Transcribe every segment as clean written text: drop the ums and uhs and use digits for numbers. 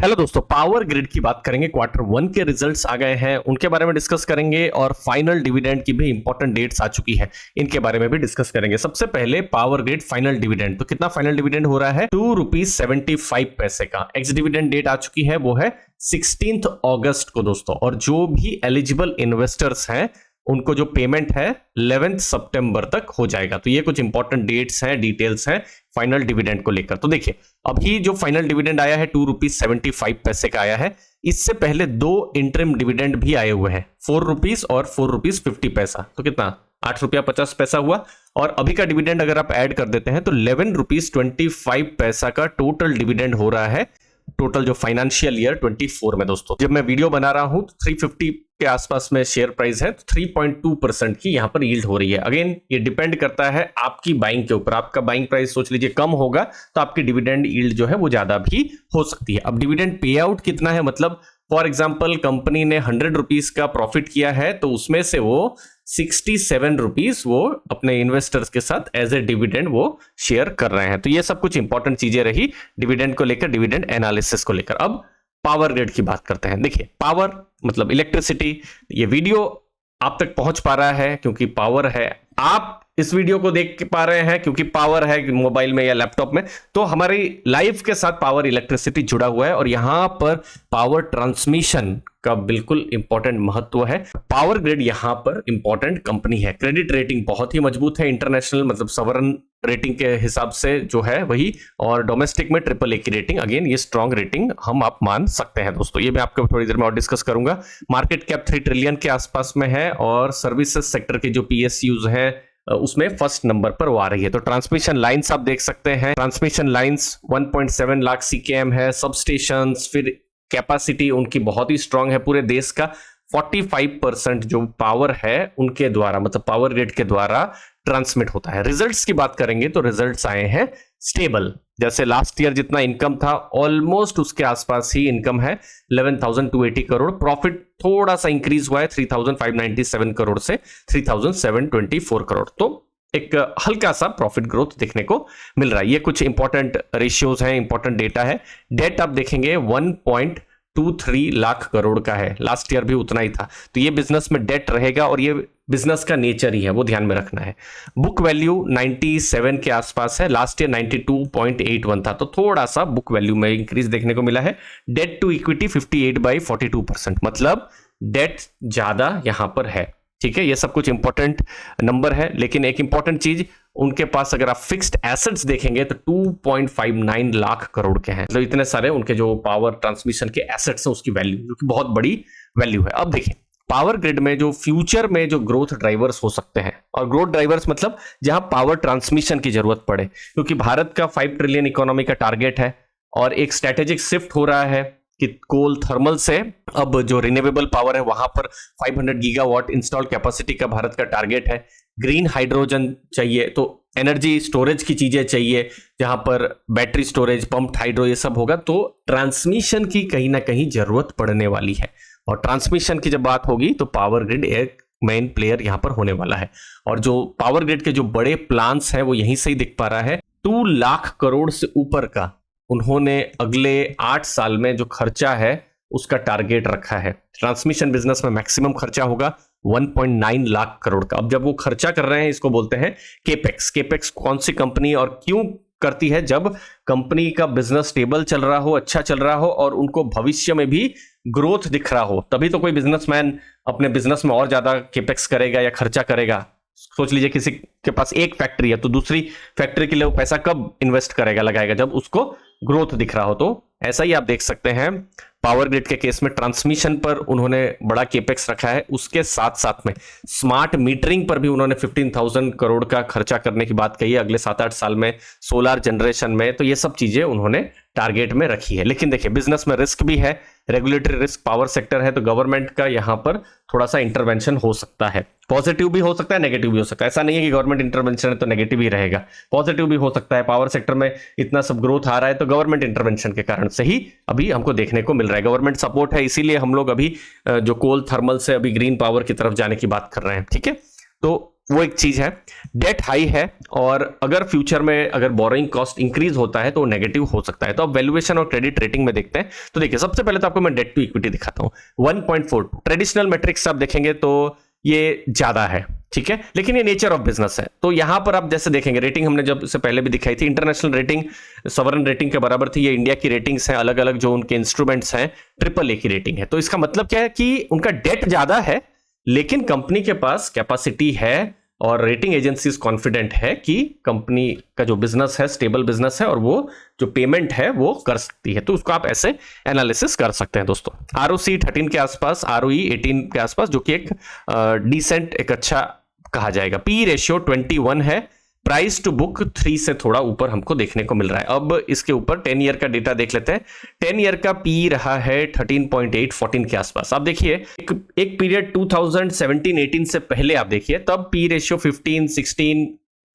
Hello दोस्तों, power grid की बात करेंगे। Q1 के रिजल्ट्स आ गए हैं, उनके बारे में डिस्कस करेंगे और फाइनल डिविडेंड की भी इंपॉर्टेंट डेट्स आ चुकी है, इनके बारे में भी डिस्कस करेंगे। सबसे पहले पावर ग्रिड फाइनल डिविडेंड, तो कितना फाइनल डिविडेंड हो रहा है? ₹2.75 का एक्स डिविडेंड डेट आ चुकी है, वो है 16 अगस्त को दोस्तों। और जो भी एलिजिबल इन्वेस्टर्स हैं उनको जो पेमेंट है 11 सितंबर तक हो जाएगा। तो ये कुछ इंपॉर्टेंट डेट्स हैं, डिटेल्स हैं फाइनल डिविडेंड को लेकर। तो देखिए, अभी जो फाइनल डिविडेंड आया है ₹2.75 का आया है। इससे पहले दो इंटरिम डिविडेंड भी आए हुए हैं, ₹4 और ₹4.50। तो कितना? ₹8.50 हुआ। और अभी का डिविडेंड अगर आप ऐड कर देते हैं तो ₹11.25 का टोटल डिविडेंड हो रहा है, टोटल जो फाइनेंशियल ईयर 24 में दोस्तों। जब मैं वीडियो बना रहा हूं तो 350 के आसपास में शेयर प्राइस है, तो 3.2% की यहां पर यील्ड हो रही है। अगेन ये डिपेंड करता है आपकी बाइंग के ऊपर। आपका बाइंग प्राइस सोच लीजिए कम होगा तो आपकी डिविडेंड यील्ड जो है वो ज्यादा भी हो सकती है। अब डिविडेंड पे आउट कितना है, मतलब फॉर एग्जांपल कंपनी ने ₹100 का प्रॉफिट किया है तो उसमें से वो ₹67 वो अपने इन्वेस्टर्स के साथ एज ए डिविडेंड वो शेयर कर रहे हैं। तो ये सब कुछ इंपॉर्टेंट चीजें रही डिविडेंड को लेकर, डिविडेंड एनालिसिस को लेकर। अब पावर ग्रिड की बात करते हैं। देखिए, पावर मतलब इलेक्ट्रिसिटी। ये वीडियो आप तक पहुंच पा रहा है क्योंकि पावर है। आप इस वीडियो को देख पा रहे हैं क्योंकि पावर है मोबाइल में या लैपटॉप में। तो हमारी लाइफ के साथ पावर इलेक्ट्रिसिटी जुड़ा हुआ है और यहां पर पावर ट्रांसमिशन का बिल्कुल इंपॉर्टेंट महत्व है। पावर ग्रिड यहां पर इंपॉर्टेंट कंपनी है। क्रेडिट रेटिंग बहुत ही मजबूत है, इंटरनेशनल मतलब सवरन रेटिंग के हिसाब से जो है वही, और डोमेस्टिक में AAA की रेटिंग। अगेन ये स्ट्रॉन्ग रेटिंग हम आप मान सकते हैं दोस्तों। ये मैं आपको थोड़ी देर में और डिस्कस करूंगा। मार्केट कैप 3 ट्रिलियन के आसपास में है और सर्विसेज सेक्टर के जो PSUs हैं उसमें फर्स्ट नंबर पर वो आ रही है। तो ट्रांसमिशन लाइंस आप देख सकते हैं, ट्रांसमिशन लाइंस 1.7 लाख CKM है। सब स्टेशन, फिर कैपेसिटी उनकी बहुत ही स्ट्रांग है। पूरे देश का 45% जो पावर है उनके द्वारा, मतलब पावर ग्रिड के द्वारा ट्रांसमिट होता है। रिजल्ट्स की बात करेंगे तो रिजल्ट्स आए हैं स्टेबल। जैसे लास्ट ईयर जितना इनकम था ऑलमोस्ट उसके आसपास ही इनकम है, 11,280 करोड़। प्रॉफिट थोड़ा सा इंक्रीज हुआ है 3,597 करोड़ से 3,724 करोड़। तो एक हल्का सा प्रॉफिट ग्रोथ देखने को मिल रहा है। ये कुछ इंपॉर्टेंट रेशियोज हैं, इंपॉर्टेंट डेटा है। डेट आप देखेंगे 1.23 लाख करोड़ का है, लास्ट ईयर भी उतना ही था। तो ये बिजनेस में डेट रहेगा और ये बिजनेस का नेचर ही है, वो ध्यान में रखना है। बुक वैल्यू 97 के आसपास है, लास्ट ईयर 92.81 था, तो थोड़ा सा बुक वैल्यू में इंक्रीज देखने को मिला है। डेट टू इक्विटी 58/42%, मतलब डेट ज्यादा यहां पर है। ठीक है, ये सब कुछ इंपॉर्टेंट नंबर है। लेकिन एक इंपॉर्टेंट चीज, उनके पास अगर आप फिक्स्ड एसेट्स देखेंगे तो 2.59 लाख करोड़ के हैं। मतलब इतने सारे उनके जो पावर ट्रांसमिशन के एसेट्स हैं उसकी वैल्यू, जो कि बहुत बड़ी वैल्यू है। अब देखिए, पावर ग्रिड में जो फ्यूचर में जो ग्रोथ ड्राइवर्स हो सकते हैं, और ग्रोथ ड्राइवर्स मतलब जहां पावर ट्रांसमिशन की जरूरत पड़े, क्योंकि भारत का 5 ट्रिलियन इकोनॉमी का टारगेट है और एक स्ट्रेटेजिक शिफ्ट हो रहा है कि कोल थर्मल से अब जो रिन्यूएबल पावर है वहां पर 500 गीगावाट इंस्टॉल कैपेसिटी का भारत का टारगेट है। ग्रीन हाइड्रोजन चाहिए, तो एनर्जी स्टोरेज की चीजें चाहिए जहां पर बैटरी स्टोरेज, पंप्ड हाइड्रो ये सब होगा। तो ट्रांसमिशन की कहीं ना कहीं जरूरत पड़ने वाली है और ट्रांसमिशन की जब बात होगी तो पावर ग्रिड एक मेन प्लेयर यहां पर होने वाला है। और जो पावर ग्रिड के जो बड़े प्लान्स हैं वो यहीं से ही दिख पा रहा है। 2 लाख करोड़ से ऊपर का उन्होंने अगले 8 साल में जो खर्चा है उसका टारगेट रखा है। ट्रांसमिशन बिजनेस में मैक्सिमम खर्चा होगा 1.9 लाख करोड़ का। अब जब वो खर्चा कर रहे हैं, इसको बोलते हैं केपेक्स। केपेक्स कौन सी कंपनी और क्यों करती है? जब कंपनी का बिजनेस स्टेबल चल रहा हो, अच्छा चल रहा हो और उनको भविष्य में भी ग्रोथ दिख रहा हो, तभी तो कोई बिजनेसमैन अपने बिजनेस में और ज्यादा केपेक्स करेगा या खर्चा करेगा। सोच लीजिए किसी के पास एक फैक्ट्री है तो दूसरी फैक्ट्री के लिए वो पैसा कब इन्वेस्ट करेगा, लगाएगा? जब उसको ग्रोथ दिख रहा हो। तो ऐसा ही आप देख सकते हैं पावर ग्रिड के केस में ट्रांसमिशन पर उन्होंने बड़ा केपेक्स रखा है। उसके साथ साथ में स्मार्ट मीटरिंग पर भी उन्होंने 15,000 करोड़ का खर्चा करने की बात कही है अगले 7-8 साल में, सोलर जनरेशन में। तो ये सब चीजें उन्होंने टारगेट में रखी है। लेकिन देखिए, बिजनेस में रिस्क भी है, रेगुलेटरी रिस्क, पावर सेक्टर है, तो गवर्नमेंट का यहां पर थोड़ा सा इंटरवेंशन हो सकता है। पॉजिटिव भी हो सकता है, नेगेटिव भी हो सकता है। ऐसा नहीं है कि गवर्नमेंट इंटरवेंशन है तो नेगेटिव ही रहेगा, पॉजिटिव भी हो सकता है। पावर सेक्टर में इतना सब ग्रोथ आ रहा है तो गवर्नमेंट इंटरवेंशन के कारण से ही अभी हमको देखने को मिल रहा है। गवर्नमेंट सपोर्ट है, इसीलिए हम लोग अभी जो कोल थर्मल से अभी ग्रीन पावर की तरफ जाने की बात कर रहे हैं। ठीक है, तो वो एक चीज है। डेट हाई है और अगर फ्यूचर में अगर बोरोइंग कॉस्ट इंक्रीज होता है तो वो नेगेटिव हो सकता है। तो अब वैल्यूएशन और क्रेडिट रेटिंग में देखते हैं। तो देखिए सबसे पहले तो आपको मैं डेट टू इक्विटी दिखाता हूं 1.42। ट्रेडिशनल मैट्रिक्स आप देखेंगे तो ये ज्यादा है, ठीक है, लेकिन ये नेचर ऑफ बिजनेस है। तो यहां पर आप जैसे देखेंगे रेटिंग हमने जब इससे पहले भी दिखाई थी, इंटरनेशनल रेटिंग सॉवरेन रेटिंग के बराबर थी। ये इंडिया की रेटिंग्स हैं, अलग अलग जो उनके इंस्ट्रूमेंट्स हैं AAA की रेटिंग है। तो इसका मतलब क्या है कि उनका डेट ज्यादा है लेकिन कंपनी के पास कैपेसिटी है और रेटिंग एजेंसीज कॉन्फिडेंट है कि कंपनी का जो बिजनेस है स्टेबल बिजनेस है और वो जो पेमेंट है वो कर सकती है। तो उसको आप ऐसे एनालिसिस कर सकते हैं दोस्तों। ROC 13 के आसपास, ROE 18 के आसपास, जो कि एक डिसेंट, एक अच्छा कहा जाएगा। पी रेशियो 21 है। प्राइस टू बुक 3 से थोड़ा ऊपर हमको देखने को मिल रहा है। अब इसके ऊपर 10 ईयर का डेटा देख लेते हैं। 10 ईयर का पी रहा है 13.8, 14 के आसपास। आप देखिए एक पीरियड 2017-18 से पहले आप देखिए, तब पी रेशियो 15, 16,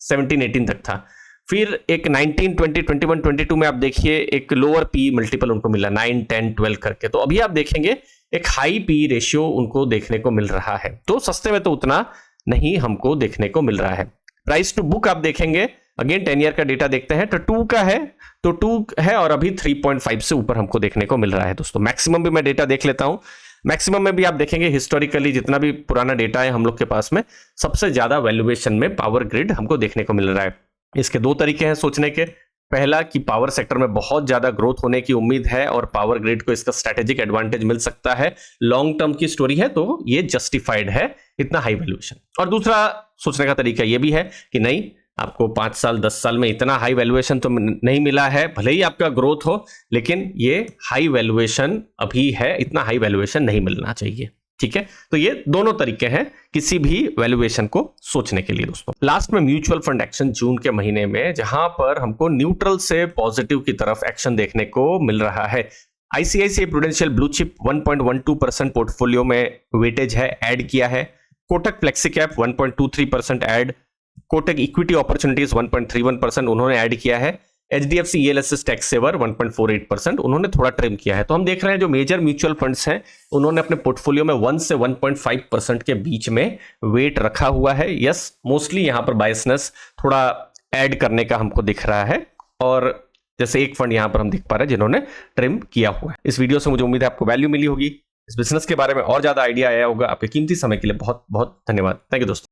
17, 18 तक था। फिर एक 19, 20, 21, 22 में आप देखिए एक लोअर पी मल्टीपल उनको मिला 9, 10, 12 करके। तो अभी आप देखेंगे एक हाई पी रेशियो उनको देखने को मिल रहा है। तो सस्ते में तो उतना नहीं हमको देखने को मिल रहा है। प्राइस टू बुक आप देखेंगे, अगेन 10 ईयर का डेटा देखते हैं तो 2 का है, तो 2 है और अभी 3.5 से ऊपर हमको देखने को मिल रहा है दोस्तों। मैक्सिमम भी मैं डेटा देख लेता हूं। मैक्सिमम में भी आप देखेंगे हिस्टोरिकली जितना भी पुराना डेटा है हम लोग के पास में, सबसे ज्यादा वैल्यूएशन में पावर ग्रिड हमको देखने को मिल रहा है। इसके दो तरीके हैं सोचने के। पहला कि पावर सेक्टर में बहुत ज्यादा ग्रोथ होने की उम्मीद है और पावर ग्रिड को इसका स्ट्रेटेजिक एडवांटेज मिल सकता है, लॉन्ग टर्म की स्टोरी है तो ये जस्टिफाइड है इतना हाई वैल्यूएशन। और दूसरा सोचने का तरीका ये भी है कि नहीं, आपको 5 साल 10 साल में इतना हाई वैल्यूएशन तो नहीं मिला है, भले ही आपका ग्रोथ हो, लेकिन ये हाई वैल्यूएशन अभी है, इतना हाई वैल्यूएशन नहीं मिलना चाहिए, ठीक है। तो ये दोनों तरीके हैं किसी भी वैल्यूएशन को सोचने के लिए दोस्तों। लास्ट में म्यूचुअल फंड एक्शन जून के महीने में, जहां पर हमको न्यूट्रल से पॉजिटिव की तरफ एक्शन देखने को मिल रहा है। ICICI prudential blue chip 1.12% portfolio में वेटेज है, ऐड किया है। Kotak flexi cap 1.23% add. Kotak equity opportunities 1.31% उन्होंने ऐड किया है। HDFC ELSS टैक्स सेवर 1.48% उन्होंने थोड़ा ट्रिम किया है। तो हम देख रहे हैं जो मेजर म्यूचुअल फंड्स हैं उन्होंने अपने पोर्टफोलियो में 1 से 1.5% के बीच में वेट रखा हुआ है। यस, मोस्टली यहां पर बायसनेस थोड़ा ऐड करने का हमको दिख रहा है, और जैसे एक फंड यहां पर हम दिख पा रहे हैं जिन्होंने ट्रिम किया हुआ है। इस वीडियो से मुझे उम्मीद है आपको वैल्यू मिली होगी, इस बिजनेस के बारे में और ज्यादा आइडिया आया होगा। आपके कीमती समय के लिए बहुत बहुत धन्यवाद। थैंक यू दोस्तों।